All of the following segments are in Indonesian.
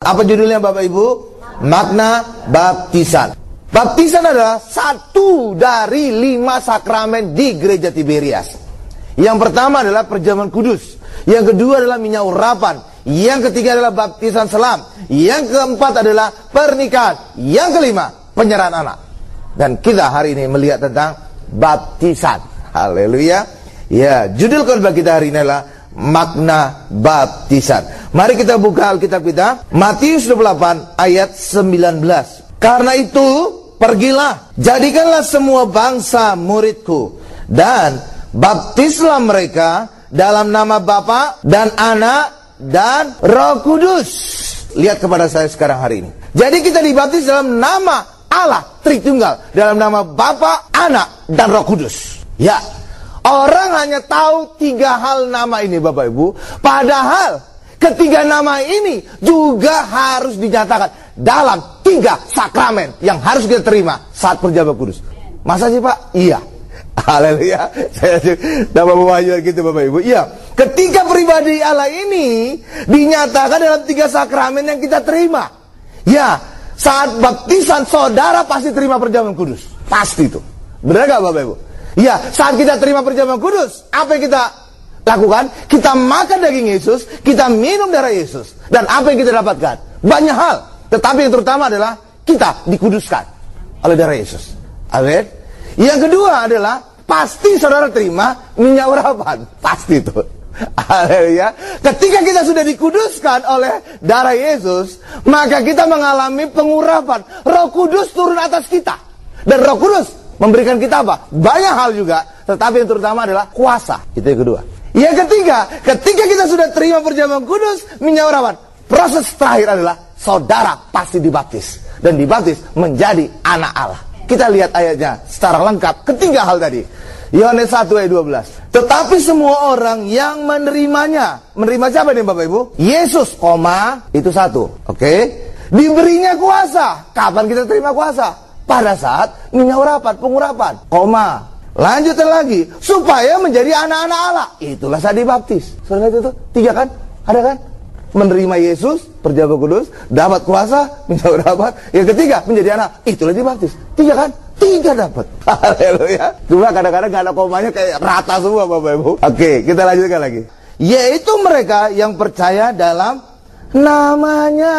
Apa judulnya Bapak Ibu? Makna baptisan. Baptisan adalah satu dari 5 sakramen di gereja Tiberias. Yang pertama adalah perjamuan kudus. Yang kedua adalah minyak urapan. Yang ketiga adalah baptisan selam. Yang keempat adalah pernikahan. Yang kelima, penyerahan anak. Dan kita hari ini melihat tentang baptisan. Haleluya. Ya, judul khotbah kita hari ini adalah makna baptisan. Mari kita buka Alkitab kita, Matius 28 ayat 19. Karena itu, pergilah, jadikanlah semua bangsa muridku, dan baptislah mereka dalam nama Bapa dan Anak dan Roh Kudus. Lihat kepada saya sekarang hari ini. Jadi kita dibaptis dalam nama Allah Tritunggal, dalam nama Bapa, Anak, dan Roh Kudus. Ya, orang hanya tahu 3 hal nama ini Bapak Ibu. Padahal ketiga nama ini juga harus dinyatakan dalam 3 sakramen yang harus kita terima saat perjamuan kudus. Masa sih Pak? Iya. Haleluya. Saya dapat mewajibkan gitu Bapak Ibu. Iya. Ketiga pribadi Allah ini dinyatakan dalam 3 sakramen yang kita terima. Ya. Saat baptisan saudara pasti terima perjamuan kudus. Pasti itu. Benar gak Bapak Ibu? Ya, saat kita terima perjamuan kudus, apa yang kita lakukan? Kita makan daging Yesus, kita minum darah Yesus. Dan apa yang kita dapatkan? Banyak hal. Tetapi yang terutama adalah kita dikuduskan oleh darah Yesus. Amin. Yang kedua adalah pasti saudara terima minyak urapan. Pasti itu. Haleluya. Ketika kita sudah dikuduskan oleh darah Yesus, maka kita mengalami pengurapan. Roh Kudus turun atas kita. Dan Roh Kudus memberikan kita apa? Banyak hal juga. Tetapi yang terutama adalah kuasa. Itu yang kedua. Yang ketiga, ketika kita sudah terima perjamuan kudus, minyak urapan, proses terakhir adalah saudara pasti dibaptis. Dan dibaptis menjadi anak Allah. Kita lihat ayatnya secara lengkap. Ketiga hal tadi. Yohanes 1 ayat 12. Tetapi semua orang yang menerimanya. Menerima siapa nih Bapak Ibu? Yesus, itu satu. Oke. Diberinya kuasa. Kapan kita terima kuasa? Pada saat minyak urapan, pengurapan, lanjutkan lagi, supaya menjadi anak-anak Allah. Itulah saat dibaptis. Saudara itu 3 kan? Ada kan? Menerima Yesus, perjamuan kudus, dapat kuasa, minyak urapan. Yang ketiga, menjadi anak. Itulah dibaptis. 3 kan? 3 dapat. Haleluya. Cuma kadang-kadang gak ada komanya, kayak rata semua Bapak Ibu. Oke, kita lanjutkan lagi. Yaitu mereka yang percaya dalam namanya.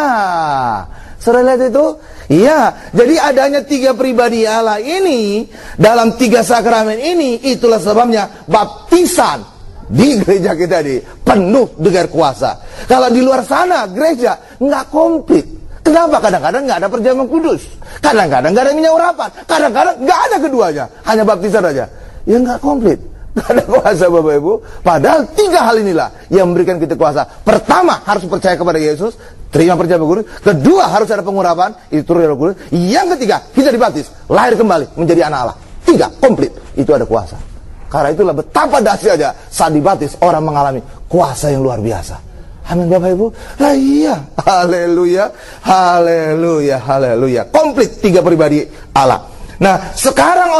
Saudara lihat itu? Iya, jadi adanya 3 pribadi Allah ini dalam 3 sakramen ini, itulah sebabnya baptisan di gereja kita ini penuh dengan kuasa. Kalau di luar sana gereja nggak komplit. Kenapa? Kadang-kadang nggak ada perjamuan kudus, kadang-kadang nggak ada minyak urapan, kadang-kadang nggak ada keduanya, hanya baptisan aja. Ya nggak komplit. Gak ada kuasa Bapak Ibu. Padahal 3 hal inilah yang memberikan kita kuasa. Pertama, harus percaya kepada Yesus, terima perjamuan kudus. Kedua, harus ada pengurapan, itu turun Roh Kudus. Yang ketiga, kita dibaptis, lahir kembali menjadi anak Allah. 3, komplit. Itu ada kuasa. Karena itulah betapa dahsyatnya saat dibaptis orang mengalami kuasa yang luar biasa. Amin Bapak Ibu. Lah iya. Haleluya. Haleluya. Haleluya. Komplit 3 pribadi Allah. Nah, sekarang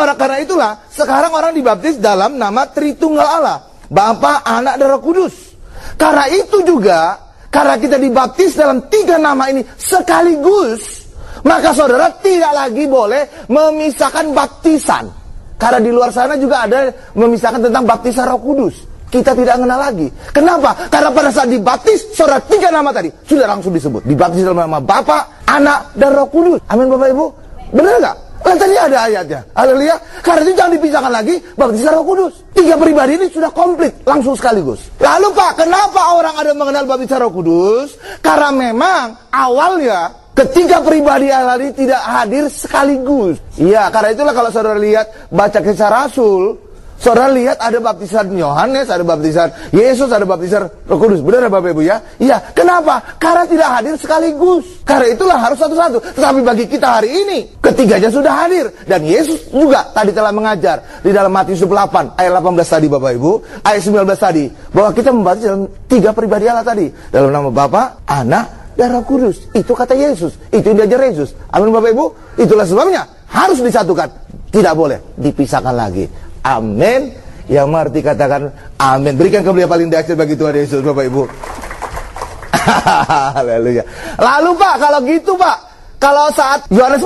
sekarang orang dibaptis dalam nama Tritunggal Allah, Bapa, Anak, dan Roh Kudus. Karena itu juga, karena kita dibaptis dalam 3 nama ini sekaligus, maka saudara tidak lagi boleh memisahkan baptisan. Karena di luar sana juga ada memisahkan tentang baptisan Roh Kudus. Kita tidak mengenal lagi. Kenapa? Karena pada saat dibaptis, saudara 3 nama tadi sudah langsung disebut. Dibaptis dalam nama Bapa, Anak, dan Roh Kudus. Amin Bapak Ibu. Benar nggak? Tadi ada ayatnya. Haleluya. Karena itu jangan dipisahkan lagi baptisan Roh Kudus. 3 pribadi ini sudah komplit, langsung sekaligus. Lalu Pak, kenapa orang ada mengenal baptisan Roh Kudus? Karena memang awalnya ketiga pribadi Allah ini tidak hadir sekaligus. Iya, karena itulah kalau saudara lihat baca Kisah Rasul, saudara lihat ada baptisan Yohanes, ada baptisan Yesus, ada baptisan Roh Kudus. Benar Bapak Ibu ya? Iya. Kenapa? Karena tidak hadir sekaligus. Karena itulah harus satu-satu. Tetapi bagi kita hari ini, ketiganya sudah hadir. Dan Yesus juga tadi telah mengajar di dalam Matius 28 ayat 18 tadi Bapak Ibu, ayat 19 tadi, bahwa kita membaptis dalam 3 pribadi Allah tadi, dalam nama Bapa, Anak, dan Roh Kudus. Itu kata Yesus. Itu yang diajar Yesus. Amin Bapak Ibu. Itulah sebabnya harus disatukan. Tidak boleh dipisahkan lagi. Amin. Yang mengerti katakan amin. Berikan kemuliaan paling dahsyat bagi Tuhan Yesus Bapak Ibu. Haleluya. Lalu Pak, kalau gitu Pak, kalau saat Yohanes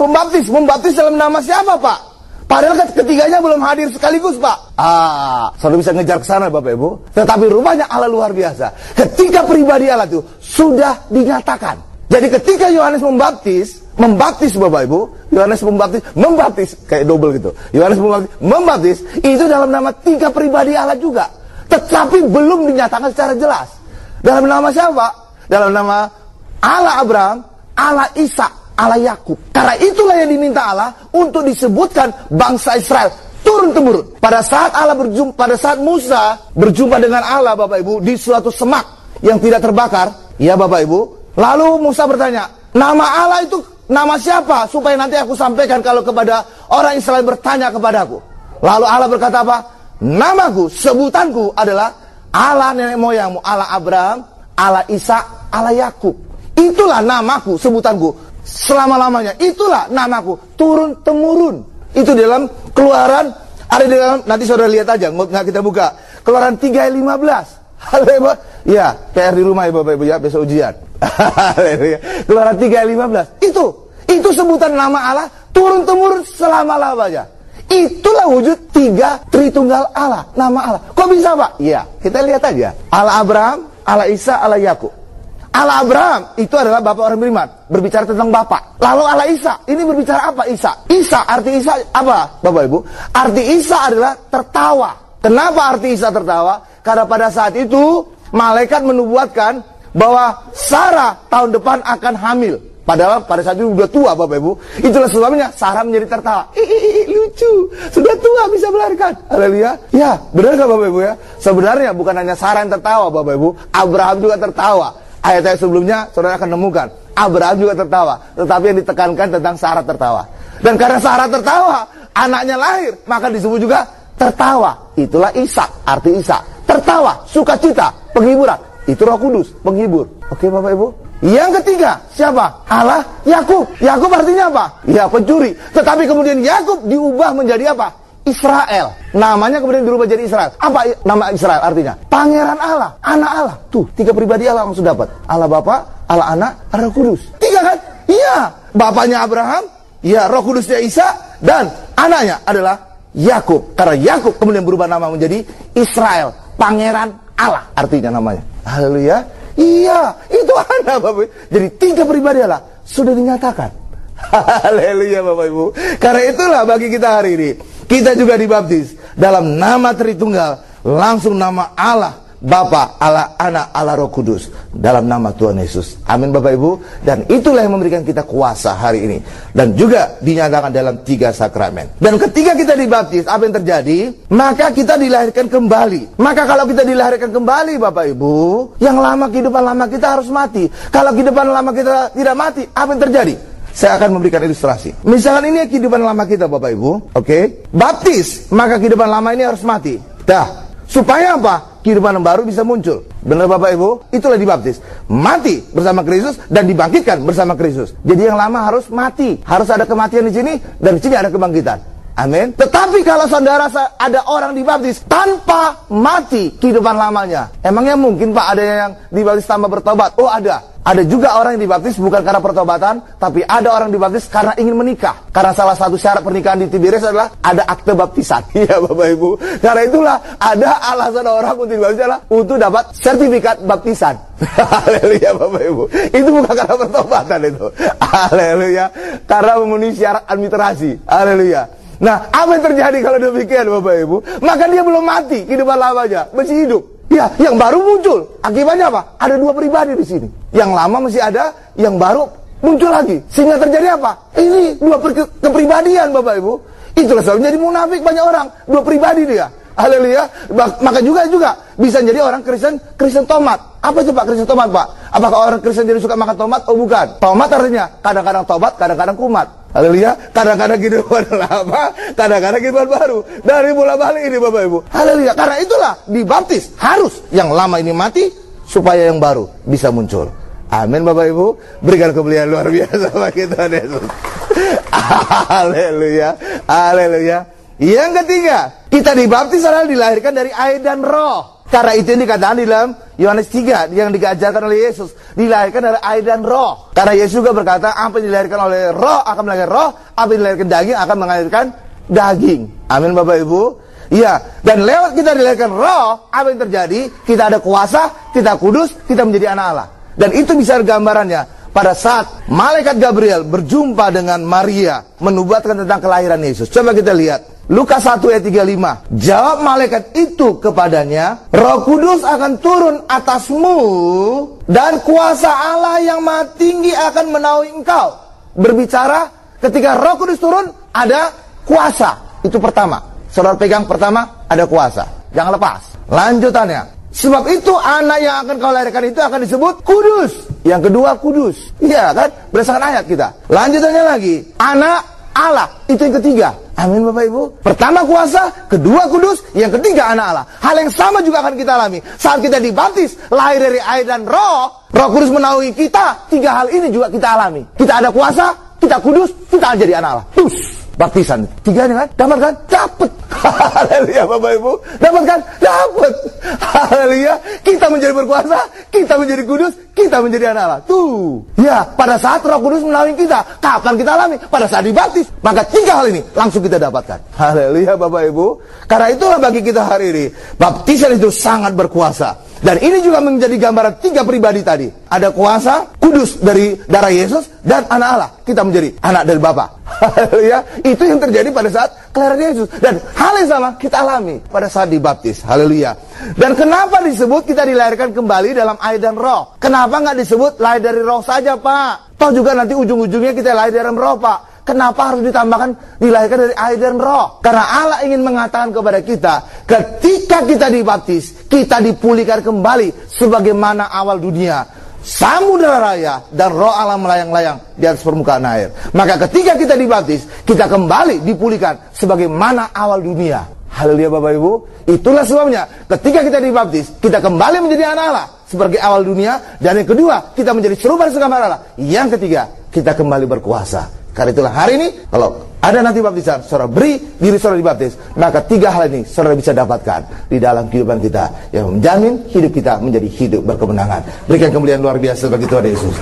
membaptis dalam nama siapa Pak? Padahal ketiganya belum hadir sekaligus Pak. Saudara bisa ngejar ke sana Bapak Ibu. Tetapi rupanya Allah luar biasa. Ketika pribadi Allah itu sudah dinyatakan. Jadi ketika Yohanes membaptis Bapak Ibu, Yohanes membaptis kayak double gitu. Yohanes membaptis itu dalam nama 3 pribadi Allah juga. Tetapi belum dinyatakan secara jelas. Dalam nama siapa? Dalam nama Allah Abraham, Allah Ishak, Allah Yakub. Karena itulah yang diminta Allah untuk disebutkan bangsa Israel turun-temurun. Pada saat Musa berjumpa dengan Allah Bapak Ibu di suatu semak yang tidak terbakar, ya Bapak Ibu, lalu Musa bertanya, nama Allah itu nama siapa? Supaya nanti aku sampaikan kalau kepada orang Israel bertanya kepadaku. Lalu Allah berkata apa? Namaku, sebutanku adalah Allah nenek moyangmu, Allah Abraham, Allah Ishak, Allah Yakub. Itulah namaku, sebutanku selama-lamanya. Itulah namaku turun-temurun. Itu dalam Keluaran, ada di dalam, nanti saudara lihat aja, nggak kita buka. Keluaran 3 ayat 15. Haleluya. Ya, PR di rumah ya Bapak Ibu ya, besok ujian. Haleluya. Keluaran 3 ayat 15. Itu sebutan nama Allah turun-temurun selama-lamanya. Itulah wujud 3 Tritunggal Allah, nama Allah. Kok bisa Pak? Iya, kita lihat aja. Allah Abraham, Allah Ishak, Allah Yakub. Allah Abraham itu adalah bapak orang beriman, berbicara tentang bapak. Lalu Allah Ishak, ini berbicara apa Ishak? Ishak, arti Ishak apa Bapak Ibu? Arti Ishak adalah tertawa. Kenapa arti Ishak tertawa? Karena pada saat itu malaikat menubuatkan bahwa Sarah tahun depan akan hamil. Padahal pada saat itu sudah tua Bapak Ibu. Itulah sebabnya Sarah menjadi tertawa. Lucu, sudah tua bisa melahirkan. Haleluya. Ya, benar gak Bapak Ibu ya? Sebenarnya bukan hanya Sarah yang tertawa Bapak Ibu, Abraham juga tertawa. Ayat-ayat sebelumnya saudara akan nemukan Abraham juga tertawa, tetapi yang ditekankan tentang Sarah tertawa. Dan karena Sarah tertawa, anaknya lahir, maka disebut juga tertawa. Itulah Ishak, arti Ishak. Tertawa, sukacita, penghiburan. Itu Roh Kudus, penghibur. Oke Bapak Ibu? Yang ketiga, siapa? Allah Yakub. Yakub artinya apa? Ya, pencuri. Tetapi kemudian Yakub diubah menjadi apa? Israel. Namanya kemudian berubah jadi Israel. Apa nama Israel artinya? Pangeran Allah, anak Allah. Tuh, 3 pribadi Allah langsung dapat. Allah Bapa, Allah Anak, Roh Kudus. 3 kan? Iya. Bapaknya Abraham, ya Roh Kudusnya Isa, dan anaknya adalah Yakub. Karena Yakub kemudian berubah nama menjadi Israel, Pangeran Allah artinya namanya. Haleluya. Iya, itu ada Bapak Ibu. Jadi 3 pribadi Allah sudah dinyatakan. Haleluya Bapak Ibu. Karena itulah bagi kita hari ini, kita juga dibaptis dalam nama Tritunggal, langsung nama Allah Bapa, Allah Anak, Allah Roh Kudus, dalam nama Tuhan Yesus. Amin Bapak Ibu. Dan itulah yang memberikan kita kuasa hari ini, dan juga dinyatakan dalam 3 sakramen. Dan ketika kita dibaptis, apa yang terjadi? Maka kita dilahirkan kembali. Maka kalau kita dilahirkan kembali Bapak Ibu, yang lama, kehidupan lama kita harus mati. Kalau kehidupan lama kita tidak mati, apa yang terjadi? Saya akan memberikan ilustrasi. Misalkan ini kehidupan lama kita Bapak Ibu, oke? Baptis, maka kehidupan lama ini harus mati. Dah, supaya apa? Kehidupan yang baru bisa muncul. Benar Bapak Ibu? Itulah dibaptis. Mati bersama Kristus dan dibangkitkan bersama Kristus. Jadi yang lama harus mati. Harus ada kematian di sini, dan di sini ada kebangkitan. Amin. Tetapi kalau saudara ada orang dibaptis tanpa mati kehidupan lamanya, emangnya mungkin Pak ada yang dibaptis tanpa bertobat? Oh ada. Ada juga orang yang dibaptis bukan karena pertobatan, tapi ada orang dibaptis karena ingin menikah. Karena salah satu syarat pernikahan di Tiberias adalah ada akte baptisan. Iya Bapak Ibu. Karena itulah ada alasan orang untuk dibaptis adalah untuk dapat sertifikat baptisan. Haleluya Bapak Ibu. Itu bukan karena pertobatan itu. Haleluya. Karena memenuhi syarat administrasi. Haleluya. Nah, apa yang terjadi kalau demikian Bapak Ibu? Maka dia belum mati kehidupan lamanya, masih hidup. Ya, yang baru muncul. Akibatnya apa? Ada 2 pribadi di sini. Yang lama masih ada, yang baru muncul lagi. Sehingga terjadi apa? Ini 2 kepribadian Bapak Ibu. Itulah sebabnya jadi munafik banyak orang. 2 pribadi dia. Haleluya. Maka juga bisa jadi orang Kristen tomat. Apa itu Pak Kristen tomat Pak? Apakah orang Kristen jadi suka makan tomat? Oh bukan. Tomat artinya kadang-kadang tobat, kadang-kadang kumat. Haleluya. Kadang-kadang kehidupan lama, kadang-kadang kehidupan baru. Dari bola balik ini Bapak Ibu. Haleluya. Karena itulah dibaptis harus yang lama ini mati supaya yang baru bisa muncul. Amin Bapak Ibu. Berikan kemuliaan luar biasa bagi Tuhan Yesus. Haleluya. Haleluya. Yang ketiga, kita dibaptis adalah dilahirkan dari air dan roh. Karena itu yang dikatakan di dalam Yohanes 3 yang diajarkan oleh Yesus, dilahirkan dari air dan roh. Karena Yesus juga berkata, apa yang dilahirkan oleh roh akan melahirkan roh, apa yang dilahirkan daging akan melahirkan daging. Amin Bapak Ibu. Iya, dan lewat kita dilahirkan roh, apa yang terjadi? Kita ada kuasa, kita kudus, kita menjadi anak Allah. Dan itu bisa gambarannya pada saat malaikat Gabriel berjumpa dengan Maria, menubuatkan tentang kelahiran Yesus. Coba kita lihat Lukas 1 ayat 35. Jawab malaikat itu kepadanya, Roh Kudus akan turun atasmu dan kuasa Allah yang maha tinggi akan menaungi engkau. Berbicara ketika Roh Kudus turun ada kuasa. Itu pertama. Saudara pegang pertama, ada kuasa. Jangan lepas. Lanjutannya, sebab itu anak yang akan kau lahirkan itu akan disebut kudus. Yang kedua kudus. Iya kan? Berdasarkan ayat kita. Lanjutannya lagi, anak Allah. Itu yang ketiga. Amin Bapak Ibu. Pertama kuasa, kedua kudus, yang ketiga anak Allah. Hal yang sama juga akan kita alami. Saat kita dibaptis, lahir dari air dan roh, Roh Kudus menaungi kita. Tiga hal ini juga kita alami. Kita ada kuasa, kita kudus, kita jadi anak Allah. Baptisan. Tiga ini kan? Dapat kan? Dapat. Haleluya Bapak Ibu. Dapat kan? Dapat. Haleluya. Kita menjadi berkuasa, kita menjadi kudus, kita menjadi anak Allah. Tuh. Ya, pada saat Roh Kudus menaungi kita, kapan kita alami? Pada saat dibaptis. Maka tiga hal ini langsung kita dapatkan. Haleluya Bapak Ibu. Karena itulah bagi kita hari ini, baptisan itu sangat berkuasa. Dan ini juga menjadi gambaran tiga pribadi tadi. Ada kuasa, kudus dari darah Yesus, dan anak Allah. Kita menjadi anak dari Bapa. Haleluya. Itu yang terjadi pada saat kelahiran Yesus. Dan hal yang sama kita alami pada saat dibaptis. Haleluya. Dan kenapa disebut kita dilahirkan kembali dalam air dan roh? Kenapa nggak disebut lahir dari roh saja Pak? Toh juga nanti ujung-ujungnya kita lahir dari roh Pak. Kenapa harus ditambahkan dilahirkan dari air dan roh? Karena Allah ingin mengatakan kepada kita, ketika kita dibaptis, kita dipulihkan kembali sebagaimana awal dunia. Samudera raya dan roh Allah melayang-layang di atas permukaan air. Maka ketika kita dibaptis, kita kembali dipulihkan sebagaimana awal dunia. Haleluya Bapak Ibu. Itulah sebabnya ketika kita dibaptis, kita kembali menjadi anak Allah sebagai awal dunia. Dan yang kedua, kita menjadi serupa segambar Allah. Yang ketiga, kita kembali berkuasa. Karena itulah hari ini, kalau ada nanti baptisan, saudara beri diri saudara dibaptis, maka tiga hal ini saudara bisa dapatkan di dalam kehidupan kita, yang menjamin hidup kita menjadi hidup berkemenangan. Berikan kemuliaan luar biasa bagi Tuhan Yesus.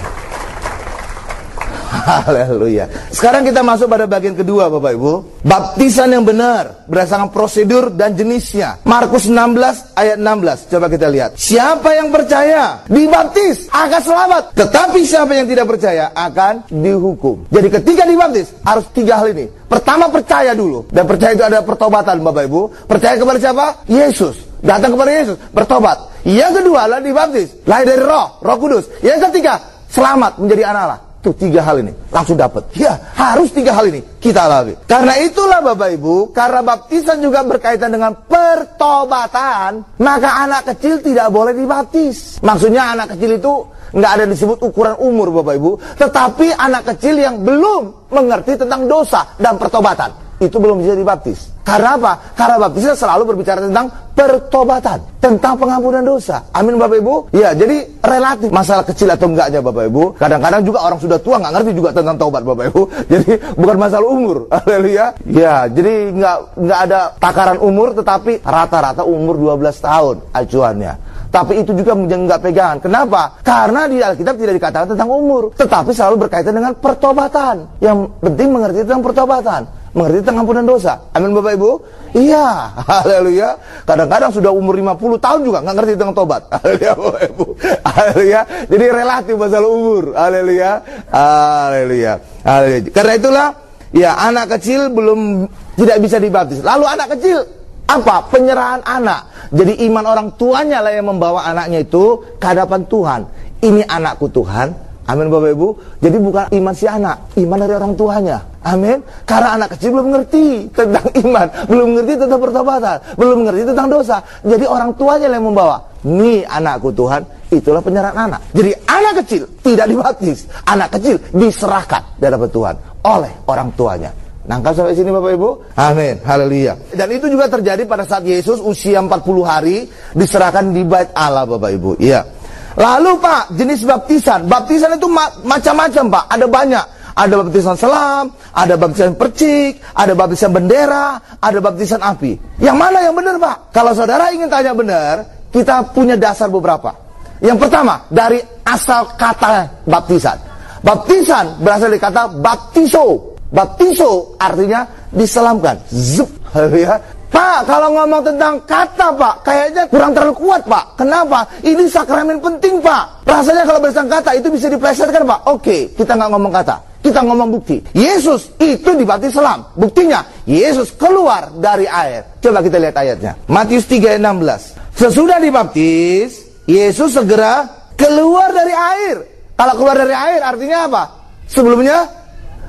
Haleluya. Sekarang kita masuk pada bagian kedua Bapak Ibu. Baptisan yang benar berdasarkan prosedur dan jenisnya. Markus 16 ayat 16. Coba kita lihat. Siapa yang percaya dibaptis akan selamat, tetapi siapa yang tidak percaya akan dihukum. Jadi ketika dibaptis harus tiga hal ini. Pertama percaya dulu. Dan percaya itu ada pertobatan Bapak Ibu. Percaya kepada siapa? Yesus. Datang kepada Yesus, bertobat. Yang kedua adalah dibaptis, lahir dari roh, Roh Kudus. Yang ketiga, selamat menjadi anak Allah. Tuh tiga hal ini langsung dapat. Ya, harus tiga hal ini kita alami. Karena itulah Bapak Ibu, karena baptisan juga berkaitan dengan pertobatan, maka anak kecil tidak boleh dibaptis. Maksudnya anak kecil itu nggak ada disebut ukuran umur Bapak Ibu, tetapi anak kecil yang belum mengerti tentang dosa dan pertobatan, itu belum bisa dibaptis. Karena apa? Karena baptisan selalu berbicara tentang pertobatan, tentang pengampunan dosa. Amin Bapak Ibu. Ya, jadi relatif masalah kecil atau enggaknya Bapak Ibu. Kadang-kadang juga orang sudah tua nggak ngerti juga tentang taubat Bapak Ibu. Jadi bukan masalah umur. Haleluya. Ya, jadi nggak ada takaran umur, tetapi rata-rata umur 12 tahun acuannya. Tapi itu juga nggak pegangan. Kenapa? Karena di Alkitab tidak dikatakan tentang umur, tetapi selalu berkaitan dengan pertobatan. Yang penting mengerti tentang pertobatan, mengerti tentang ampunan dosa. Amin Bapak Ibu. Iya, haleluya. Kadang-kadang sudah umur 50 tahun juga nggak ngerti tentang tobat. Haleluya Bapak Ibu. Haleluya. Jadi relatif masalah umur. Haleluya. Haleluya. Haleluya. Karena itulah, ya anak kecil belum tidak bisa dibaptis. Lalu anak kecil apa? Penyerahan anak. Jadi iman orang tuanya lah yang membawa anaknya itu ke hadapan Tuhan. Ini anakku Tuhan. Amin Bapak Ibu. Jadi bukan iman si anak, iman dari orang tuanya. Amin. Karena anak kecil belum mengerti tentang iman, belum mengerti tentang pertobatan, belum mengerti tentang dosa. Jadi orang tuanya yang membawa. Nih anakku Tuhan, itulah penyerahan anak. Jadi anak kecil tidak dibaptis, anak kecil diserahkan di hadapan Tuhan oleh orang tuanya. Nangkap sampai sini Bapak Ibu? Amin. Haleluya. Dan itu juga terjadi pada saat Yesus usia 40 hari diserahkan di bait Allah Bapak Ibu. Iya. Lalu Pak, jenis baptisan. Baptisan itu macam-macam Pak. Ada banyak. Ada baptisan selam, ada baptisan percik, ada baptisan bendera, ada baptisan api. Yang mana yang benar Pak? Kalau saudara ingin tanya benar, kita punya dasar beberapa. Yang pertama, dari asal kata baptisan. Baptisan berasal dari kata baptiso. Baptiso artinya diselamkan. Zup, ya. Pak, kalau ngomong tentang kata, Pak, kayaknya kurang terlalu kuat, Pak. Kenapa? Ini sakramen penting, Pak. Rasanya kalau bersang kata itu bisa diplesetkan, Pak. Oke, kita nggak ngomong kata, kita ngomong bukti. Yesus itu dibaptis selam. Buktinya, Yesus keluar dari air. Coba kita lihat ayatnya. Matius 3:16. Sesudah dibaptis, Yesus segera keluar dari air. Kalau keluar dari air artinya apa? Sebelumnya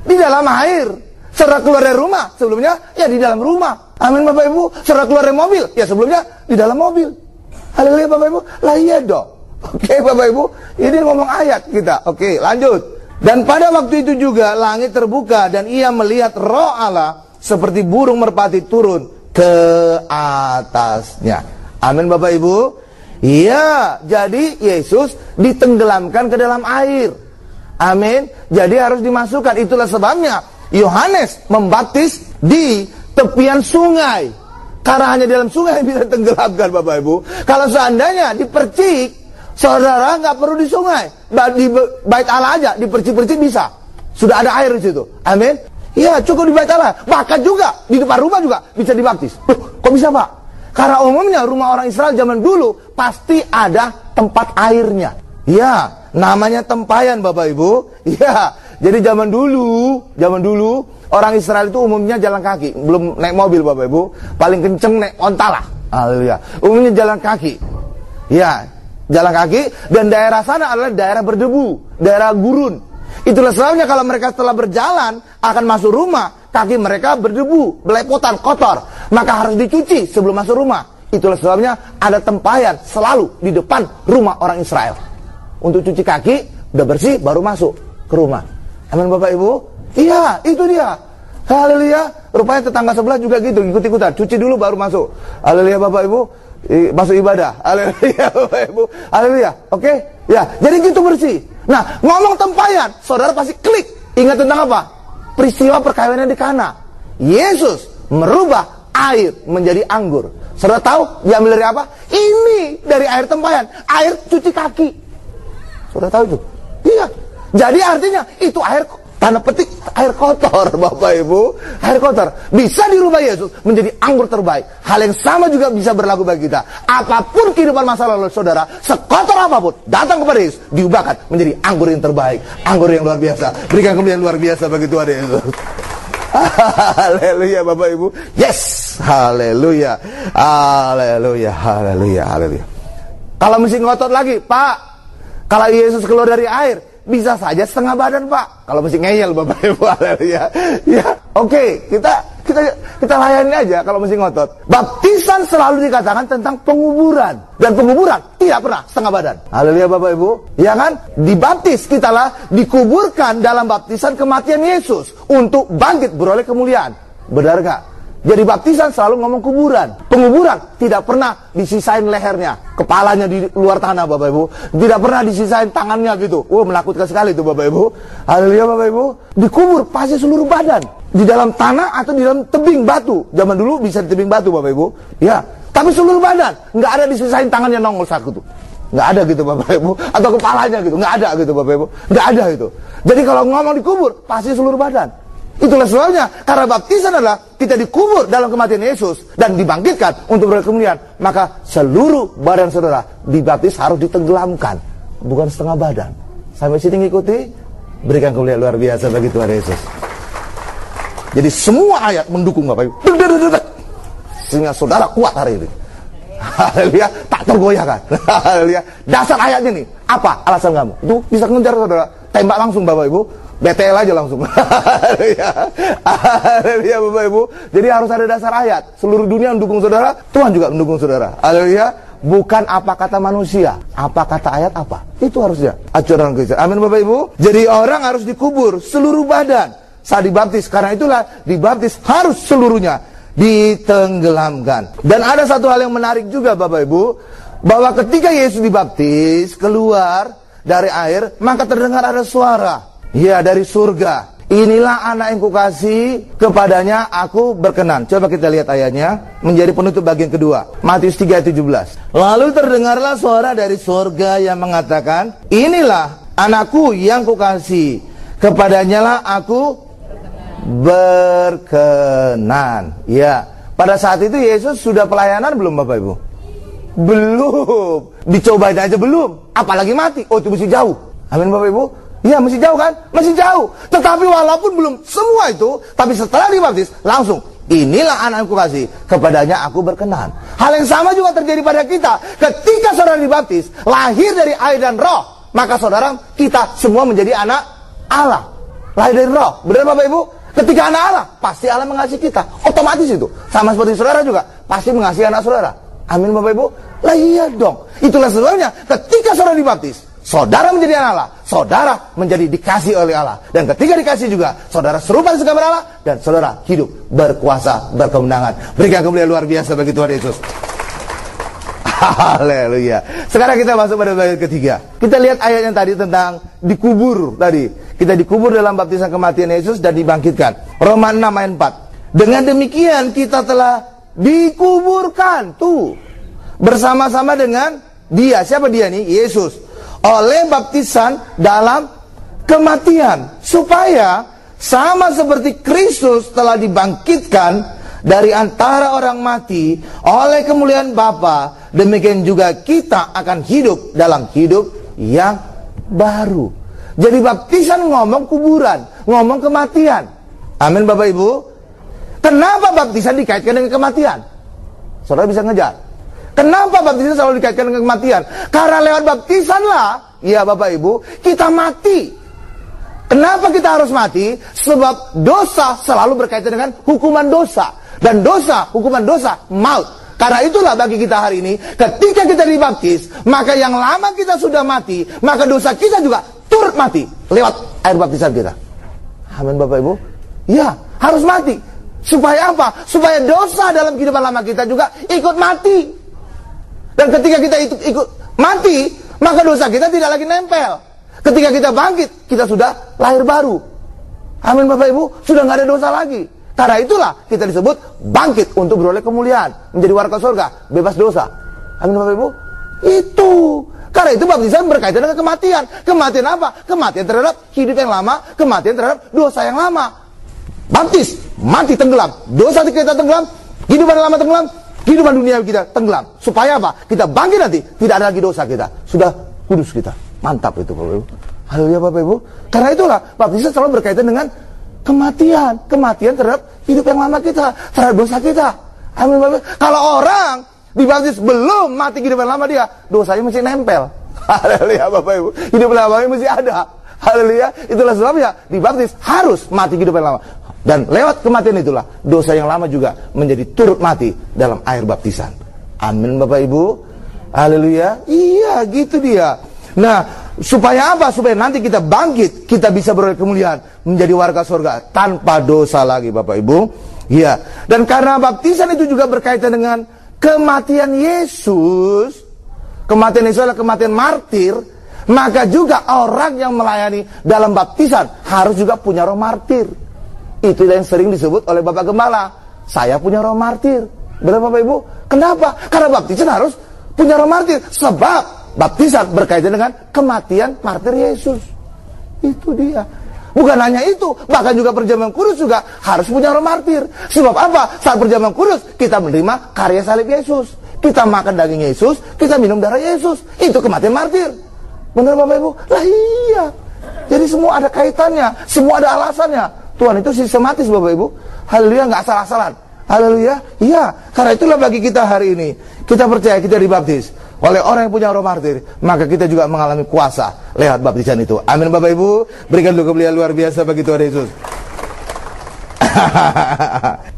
di dalam air. Setelah keluar dari rumah, sebelumnya ya di dalam rumah. Amin Bapak Ibu. Setelah keluar dari mobil, ya sebelumnya di dalam mobil. Haleluya Bapak Ibu. Lah iya dong. Oke Bapak Ibu, ini ngomong ayat kita. Oke, lanjut. Dan pada waktu itu juga langit terbuka dan ia melihat Roh Allah seperti burung merpati turun ke atasnya. Amin Bapak Ibu. Iya, jadi Yesus ditenggelamkan ke dalam air. Amin. Jadi harus dimasukkan. Itulah sebabnya Yohanes membaptis di tepian sungai. Karena hanya dalam sungai bisa tenggelamkan Bapak Ibu. Kalau seandainya dipercik, saudara nggak perlu di sungai. Di bait Allah aja, dipercik-percik bisa. Sudah ada air di situ. Amin. Iya, cukup di bait Allah. Bahkan juga di depan rumah juga bisa dibaptis. Kok bisa Pak? Karena umumnya rumah orang Israel zaman dulu pasti ada tempat airnya. Ya, namanya tempayan Bapak Ibu. Ya, jadi zaman dulu orang Israel itu umumnya jalan kaki, belum naik mobil Bapak Ibu. Paling kenceng naik onta lah. Haleluya. Umumnya jalan kaki. Ya, jalan kaki, dan daerah sana adalah daerah berdebu, daerah gurun. Itulah sebabnya kalau mereka setelah berjalan akan masuk rumah, kaki mereka berdebu, belepotan, kotor. Maka harus dicuci sebelum masuk rumah. Itulah sebabnya ada tempayan selalu di depan rumah orang Israel. Untuk cuci kaki, udah bersih, baru masuk ke rumah. Amin Bapak Ibu? Iya, itu dia. Haleluya. Rupanya tetangga sebelah juga gitu, ikut-ikutan. Cuci dulu baru masuk. Haleluya Bapak Ibu. Masuk ibadah. Haleluya Bapak Ibu. Haleluya. Oke? Ya, jadi gitu bersih. Nah, ngomong tempayan, saudara pasti klik. Ingat tentang apa? Peristiwa perkawinan di Kana. Yesus merubah air menjadi anggur. Saudara tahu diambil dari apa? Ini dari air tempayan, air cuci kaki. Saudara tahu itu? Iya. Jadi artinya itu air, tanda petik, air kotor Bapak Ibu. Air kotor bisa dirubah Yesus menjadi anggur terbaik. Hal yang sama juga bisa berlaku bagi kita. Apapun kehidupan masa lalu saudara, sekotor apapun, datang kepada Yesus, diubahkan menjadi anggur yang terbaik, anggur yang luar biasa. Berikan kemuliaan luar biasa bagi Tuhan Yesus. Haleluya Bapak Ibu. Yes. Haleluya. Haleluya. Haleluya. Haleluya. Kalau mesti ngotot lagi, Pak, kalau Yesus keluar dari air, bisa saja setengah badan Pak. Kalau mesti ngeyel Bapak Ibu. Haleluya. Ya, oke, kita layani aja kalau mesti ngotot. Baptisan selalu dikatakan tentang penguburan, dan penguburan tidak pernah setengah badan. Haleluya Bapak Ibu. Ya kan? Dibaptis kitalah dikuburkan dalam baptisan kematian Yesus untuk bangkit beroleh kemuliaan. Benar gak? Jadi baptisan selalu ngomong kuburan. Penguburan tidak pernah disisain lehernya, kepalanya di luar tanah Bapak Ibu. Tidak pernah disisain tangannya gitu. Menakutkan sekali itu Bapak Ibu. Haleluya Bapak Ibu. Dikubur pasti seluruh badan. Di dalam tanah atau di dalam tebing batu. Zaman dulu bisa di tebing batu Bapak Ibu. Ya, tapi seluruh badan. Nggak ada disisain tangannya nongol saat itu. Nggak ada gitu Bapak Ibu. Atau kepalanya gitu. Nggak ada gitu Bapak Ibu. Nggak ada itu. Jadi kalau ngomong dikubur pasti seluruh badan. Itulah sebabnya, karena baptisan adalah kita dikubur dalam kematian Yesus dan dibangkitkan untuk beroleh kemuliaan, maka seluruh badan saudara dibaptis harus ditenggelamkan, bukan setengah badan. Sampai sini ngikuti, berikan kemuliaan luar biasa bagi Tuhan Yesus. Jadi semua ayat mendukung Bapak Ibu, sehingga saudara kuat hari ini. Haleluya, tak tergoyahkan. Haleluya. Dasar ayatnya nih, apa alasan kamu? Itu bisa ngejar saudara, tembak langsung Bapak Ibu. BTL aja langsung. Haleluya. Haleluya Bapak Ibu. Jadi harus ada dasar ayat. Seluruh dunia mendukung saudara, Tuhan juga mendukung saudara. Haleluya. Bukan apa kata manusia, apa kata ayat apa. Itu harusnya acuan Kristen. Amin Bapak Ibu. Jadi orang harus dikubur seluruh badan saat dibaptis. Karena itulah dibaptis harus seluruhnya ditenggelamkan. Dan ada satu hal yang menarik juga Bapak Ibu, bahwa ketika Yesus dibaptis keluar dari air, maka terdengar ada suara. Ya, dari surga. inilah anak yang kukasih, kepadanya aku berkenan. Coba kita lihat ayatnya, menjadi penutup bagian kedua. Matius 3 ayat 17. Lalu terdengarlah suara dari surga yang mengatakan, inilah anakku yang kukasih, kepadanya lah aku berkenan. Ya, pada saat itu Yesus sudah pelayanan belum Bapak Ibu? Belum. Dicobain aja belum, apalagi mati. Oh, itu mesti jauh. Amin Bapak Ibu. Iya, masih jauh kan? Masih jauh. Tetapi walaupun belum semua itu, tapi setelah dibaptis, langsung, inilah anakku kasih, kepadanya aku berkenan. Hal yang sama juga terjadi pada kita. Ketika saudara dibaptis, lahir dari air dan roh, maka saudara, kita semua menjadi anak Allah. Lahir dari roh. Benar Bapak Ibu? Ketika anak Allah, pasti Allah mengasihi kita. Otomatis itu. Sama seperti saudara juga, pasti mengasihi anak saudara. Amin Bapak Ibu? Lah iya dong. Itulah sebabnya, ketika saudara dibaptis, saudara menjadi anak Allah, saudara menjadi dikasih oleh Allah. Dan ketika dikasih juga, saudara serupa segambar Allah, dan saudara hidup berkuasa, berkemenangan. Berikan kemuliaan luar biasa bagi Tuhan Yesus. Haleluya. Sekarang kita masuk pada bagian ketiga. Kita lihat ayat yang tadi tentang dikubur tadi. Kita dikubur dalam baptisan kematian Yesus dan dibangkitkan. Roma 6 ayat 4. Dengan demikian kita telah dikuburkan tuh bersama-sama dengan dia. Siapa dia nih? Yesus. Oleh baptisan dalam kematian, supaya sama seperti Kristus telah dibangkitkan dari antara orang mati oleh kemuliaan Bapa, demikian juga kita akan hidup dalam hidup yang baru. Jadi baptisan ngomong kuburan, ngomong kematian. Amin Bapak Ibu. Kenapa baptisan dikaitkan dengan kematian? Saudara bisa ngejar. Kenapa baptisan selalu dikaitkan dengan kematian? Karena lewat baptisanlah, ya Bapak Ibu, kita mati. Kenapa kita harus mati? Sebab dosa selalu berkaitan dengan hukuman dosa. Dan dosa, hukuman dosa, maut. Karena itulah bagi kita hari ini, ketika kita dibaptis, maka yang lama kita sudah mati, maka dosa kita juga turut mati lewat air baptisan kita. Amin Bapak Ibu. Ya, harus mati. Supaya apa? Supaya dosa dalam kehidupan lama kita juga ikut mati. Dan ketika kita ikut mati, maka dosa kita tidak lagi nempel. Ketika kita bangkit, kita sudah lahir baru. Amin Bapak Ibu, sudah nggak ada dosa lagi. Karena itulah kita disebut bangkit untuk beroleh kemuliaan, menjadi warga surga, bebas dosa. Amin Bapak Ibu. Itu. Karena itu baptisan berkaitan dengan kematian. Kematian apa? Kematian terhadap hidup yang lama, kematian terhadap dosa yang lama. Baptis, mati tenggelam, dosa kita tenggelam, kehidupan lama tenggelam, kehidupan dunia kita tenggelam. Supaya apa? Kita bangkit nanti, tidak ada lagi dosa kita, sudah kudus kita. Mantap itu Bapak Ibu. Haleluya Bapak Ibu. Karena itulah baptisan selalu berkaitan dengan kematian, kematian terhadap hidup yang lama kita, terhadap dosa kita. Amin Bapak Ibu. Kalau orang dibaptis belum mati kehidupan lama dia, dosanya masih nempel. Haleluya Bapak Ibu. Hidup lamanya masih ada. Haleluya. Itulah sebabnya dibaptis harus mati kehidupan lama. Dan lewat kematian itulah dosa yang lama juga menjadi turut mati dalam air baptisan. Amin Bapak Ibu. Haleluya. Iya, gitu dia. Nah, supaya apa? Supaya nanti kita bangkit, kita bisa beroleh kemuliaan, menjadi warga surga tanpa dosa lagi Bapak Ibu. Iya. Dan karena baptisan itu juga berkaitan dengan kematian Yesus. Kematian Yesus adalah kematian martir. Maka juga orang yang melayani dalam baptisan harus juga punya roh martir. Itulah yang sering disebut oleh Bapak Gembala, saya punya roh martir. Benar Bapak Ibu? Kenapa? Karena baptisan harus punya roh martir. Sebab baptisan berkaitan dengan kematian martir Yesus. Itu dia. Bukan hanya itu, bahkan juga perjamuan kudus juga harus punya roh martir. Sebab apa? Saat perjamuan kudus kita menerima karya salib Yesus. Kita makan daging Yesus, kita minum darah Yesus. Itu kematian martir. Benar Bapak Ibu? Lah iya. Jadi semua ada kaitannya, semua ada alasannya. Tuhan itu sistematis Bapak Ibu. Haleluya, nggak asal-asalan. Haleluya. Iya, karena itulah bagi kita hari ini, kita percaya kita dibaptis oleh orang yang punya roh martir, maka kita juga mengalami kuasa lewat baptisan itu. Amin Bapak Ibu. Berikan dulu kemuliaan luar biasa bagi Tuhan Yesus.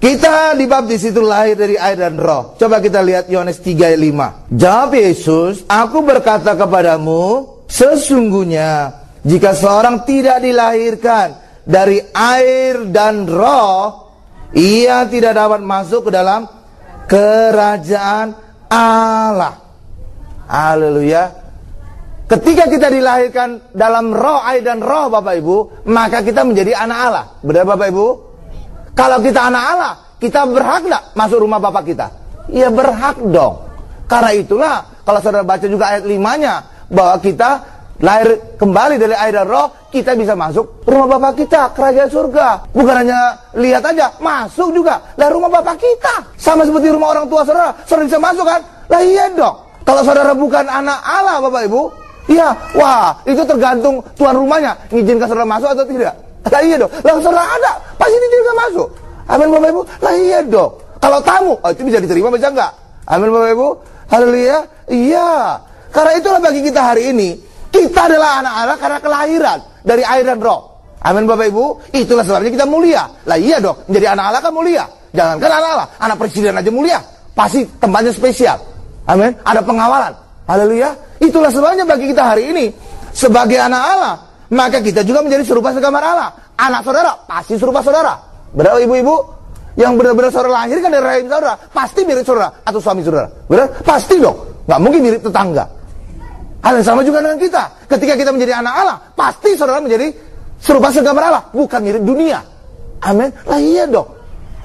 Kita dibaptis itu lahir dari air dan roh. Coba kita lihat Yohanes 3 ayat 5. Jawab Yesus, aku berkata kepadamu, sesungguhnya jika seorang tidak dilahirkan dari air dan roh, ia tidak dapat masuk ke dalam kerajaan Allah. Haleluya. Ketika kita dilahirkan dalam roh, air dan roh Bapak Ibu, maka kita menjadi anak Allah. Benar Bapak Ibu? Kalau kita anak Allah, kita berhak enggak masuk rumah Bapak kita? Ya berhak dong. Karena itulah, kalau saudara baca juga ayat 5-nya, bahwa kita lahir kembali dari air dan roh, kita bisa masuk rumah Bapak kita, kerajaan surga. Bukan hanya lihat aja, masuk juga. Lah rumah Bapak kita. Sama seperti rumah orang tua saudara, saudara bisa masuk kan? Lah iya dong. Kalau saudara bukan anak Allah Bapak Ibu, iya, wah, itu tergantung tuan rumahnya ngizinkan saudara masuk atau tidak. Lah iya dong. Lah saudara ada, pasti dia juga masuk. Amin Bapak Ibu. Lah iya dong. Kalau tamu, itu bisa diterima bisa enggak? Amin Bapak Ibu. Haleluya. Iya. Karena itulah bagi kita hari ini, kita adalah anak Allah karena kelahiran dari air dan roh. Amin Bapak Ibu. Itulah sebabnya kita mulia. Lah iya dong. Menjadi anak Allah kan mulia. Jangankan anak Allah, anak presiden aja mulia. Pasti tempatnya spesial. Amin. Ada pengawalan. Haleluya. Itulah sebabnya bagi kita hari ini, sebagai anak Allah, maka kita juga menjadi serupa segambar Allah. Anak saudara pasti serupa saudara. Benar ibu-ibu? Yang benar-benar saudara lahirkan dari rahim saudara, pasti mirip saudara atau suami saudara. Benar? Pasti dong. Nggak mungkin mirip tetangga. Hal yang sama juga dengan kita. Ketika kita menjadi anak Allah, pasti saudara menjadi serupa segambar Allah, bukan mirip dunia. Amin. Lah iya dong.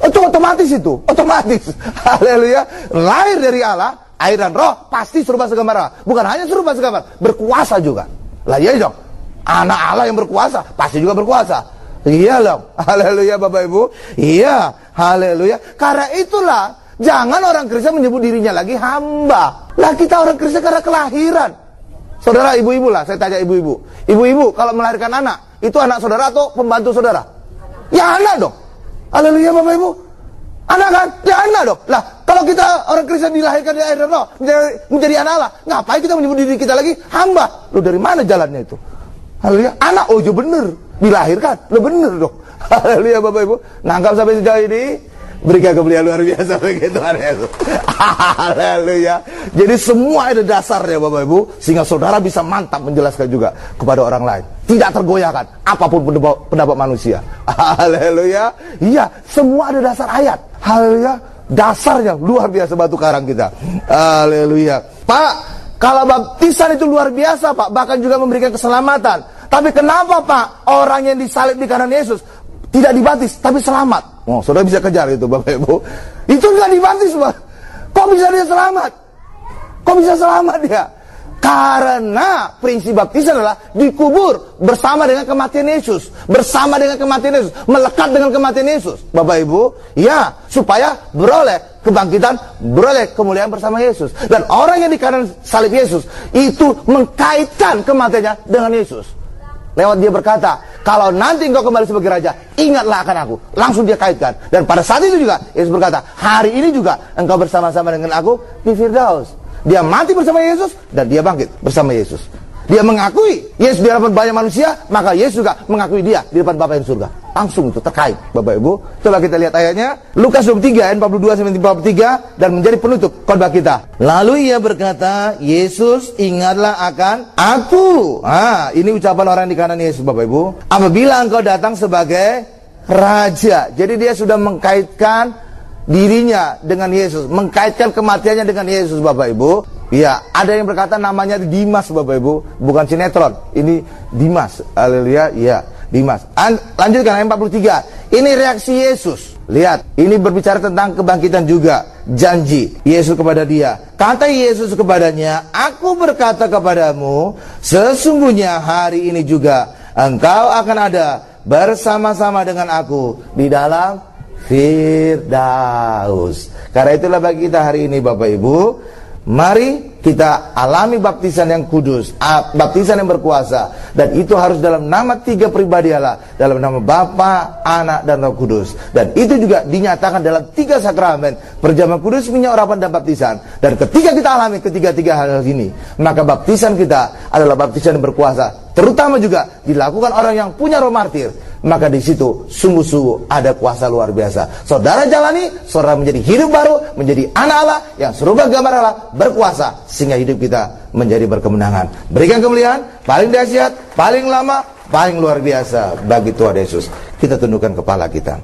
Itu otomatis itu, otomatis. Haleluya. Lahir dari Allah, air dan roh, pasti serupa segambar Allah. Bukan hanya serupa segambar, berkuasa juga. Lah iya dong. Anak Allah yang berkuasa, pasti juga berkuasa. Iya dong. Haleluya Bapak Ibu. Iya. Haleluya. Karena itulah, jangan orang Kristen menyebut dirinya lagi hamba. Lah kita orang Kristen karena kelahiran. Saudara ibu-ibu lah, saya tanya ibu-ibu. Ibu-ibu kalau melahirkan anak, itu anak saudara atau pembantu saudara? Ya anak dong. Haleluya Bapak Ibu. Anak kan? Ya anak dong. Lah kalau kita orang Kristen dilahirkan dari air dan roh, menjadi anak Allah, ngapain kita menyebut diri kita lagi hamba? Loh dari mana jalannya itu? Haleluya. Anak, oh iya bener. Dilahirkan, lo bener dong. Haleluya Bapak Ibu. Nangkap sampai sejauh ini? Berikan kemuliaan luar biasa bagi Tuhan Yesus. Haleluya. Jadi semua ada dasarnya Bapak Ibu, sehingga saudara bisa mantap menjelaskan juga kepada orang lain. Tidak tergoyahkan apapun pendapat manusia. Haleluya. Iya, semua ada dasar ayat. Haleluya. Dasarnya luar biasa batu karang kita. Haleluya. Pak, kalau baptisan itu luar biasa Pak, bahkan juga memberikan keselamatan. Tapi kenapa Pak, orang yang disalib di kanan Yesus tidak dibaptis tapi selamat? Oh, saudara bisa kejar itu Bapak Ibu. Itu nggak dibaptis Pak. Kok bisa dia selamat? Kok bisa selamat dia? Karena prinsip baptisan adalah dikubur bersama dengan kematian Yesus, bersama dengan kematian Yesus, melekat dengan kematian Yesus. Bapak Ibu, ya, supaya beroleh kebangkitan, beroleh kemuliaan bersama Yesus. Dan orang yang di kanan salib Yesus itu mengkaitkan kematiannya dengan Yesus. Lewat dia berkata, kalau nanti engkau kembali sebagai raja, ingatlah akan aku. Langsung dia kaitkan. Dan pada saat itu juga Yesus berkata, hari ini juga engkau bersama-sama dengan aku di Firdaus. Dia mati bersama Yesus dan dia bangkit bersama Yesus. Dia mengakui Yesus di hadapan banyak manusia, maka Yesus juga mengakui dia di depan Bapa yang surga. Langsung itu terkait Bapak Ibu. Coba kita lihat ayatnya, Lukas 23 ayat 42-43, dan menjadi penutup khotbah kita. Lalu ia berkata, Yesus ingatlah akan aku. Ini ucapan orang di kanan Yesus Bapak Ibu. Apabila engkau datang sebagai raja. Jadi dia sudah mengkaitkan dirinya dengan Yesus, mengkaitkan kematiannya dengan Yesus Bapak Ibu. Ya, ada yang berkata namanya Dimas Bapak Ibu, bukan sinetron. Ini Dimas. Haleluya. Ya, Dimas. Lanjutkan ayat 43. Ini reaksi Yesus. Lihat, ini berbicara tentang kebangkitan juga. Janji Yesus kepada dia. Kata Yesus kepadanya, aku berkata kepadamu, sesungguhnya hari ini juga engkau akan ada bersama-sama dengan aku di dalam Firdaus. Karena itulah bagi kita hari ini Bapak Ibu, mari kita alami baptisan yang kudus, baptisan yang berkuasa. Dan itu harus dalam nama 3 pribadi Allah, dalam nama Bapa, Anak, dan Roh Kudus. Dan itu juga dinyatakan dalam 3 sakramen, perjamuan kudus, minyak urapan, dan baptisan. Dan ketika kita alami ketiga-tiga hal ini, maka baptisan kita adalah baptisan yang berkuasa. Terutama juga dilakukan orang yang punya roh martir. Maka di situ sungguh-sungguh ada kuasa luar biasa. Saudara jalani, saudara menjadi hidup baru, menjadi anak Allah yang serupa gambar Allah, berkuasa, sehingga hidup kita menjadi berkemenangan. Berikan kemuliaan paling dahsyat, paling lama, paling luar biasa bagi Tuhan Yesus. Kita tundukkan kepala kita.